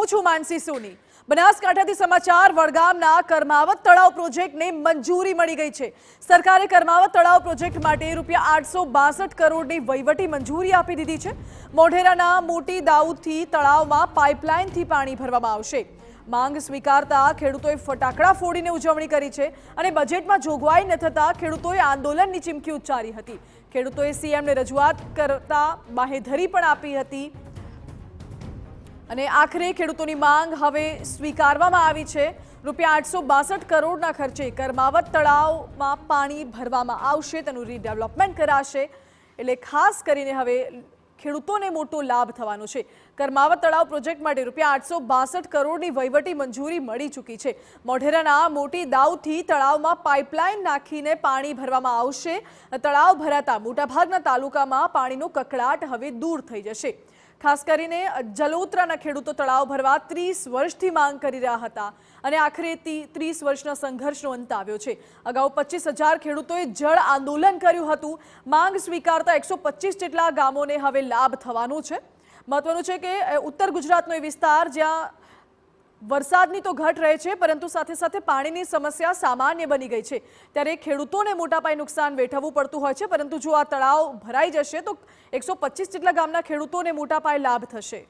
હું છું માનસી સોની। બનાસકાંઠાથી સમાચાર। વડગામના કર્માવત તળાવ પ્રોજેક્ટને મંજૂરી મળી ગઈ છે। સરકારે કર્માવત તળાવ પ્રોજેક્ટ માટે ₹862 કરોડની વહીવટી મંજૂરી આપી દીધી છે। મોઢેરાના મોટી દાઉદથી તળાવમાં પાઇપલાઇનથી પાણી ભરવામાં આવશે। માંગ સ્વીકારતા ખેડૂતોએ ફટાકડા ફોડીને ઉજવણી કરી છે અને બજેટમાં જોગવાઈ ન થતા ખેડૂતોએ આંદોલનની ચીમકી ઉચ્ચારી હતી। ખેડૂતોએ સીએમને રજૂઆત કરતા બાહેધરી પણ આપી હતી અને આખરે ખેડૂતોની માંગ હવે સ્વીકારવામાં આવી છે। ₹862 કરોડના ખર્ચે કર્માવત તળાવમાં પાણી ભરવામાં આવશે, તેનું રીડેવલપમેન્ટ કરાશે, એટલે ખાસ કરીને હવે ખેડૂતોને મોટો લાભ થવાનો છે। કર્માવત તળાવ પ્રોજેક્ટ માટે ₹862 કરોડની વહીવટી મંજૂરી મળી ચૂકી છે। મોઢેરાના મોટી દાઉદથી તળાવમાં પાઇપલાઇન નાખીને પાણી ભરવામાં આવશે। તળાવ ભરાતા મોટાભાગના તાલુકામાં પાણીનો કકળાટ હવે દૂર થઈ જશે। ખાસ કરીને જલોત્રાના ખેડૂતો તળાવ ભરવા 30 વર્ષથી માંગ કરી રહ્યા હતા અને આખરે 30 વર્ષના સંઘર્ષનો અંત આવ્યો છે। અગાઉ 25,000 ખેડૂતોએ જળ આંદોલન કર્યું હતું। માંગ સ્વીકારતા 125 જેટલા ગામોને હવે લાભ થવાનો છે। મહત્વનું છે કે ઉત્તર ગુજરાતનો એ વિસ્તાર જ્યાં વરસાદની તો ઘટ રહે છે, પરંતુ સાથે સાથે પાણીની સમસ્યા સામાન્ય બની ગઈ છે, ત્યારે ખેડૂતોને મોટા પાયે નુકસાન વેઠવવું પડતું હોય છે। પરંતુ જો આ તળાવ ભરાઈ જશે તો 125 જેટલા ગામના ખેડૂતોને મોટા પાયે લાભ થશે।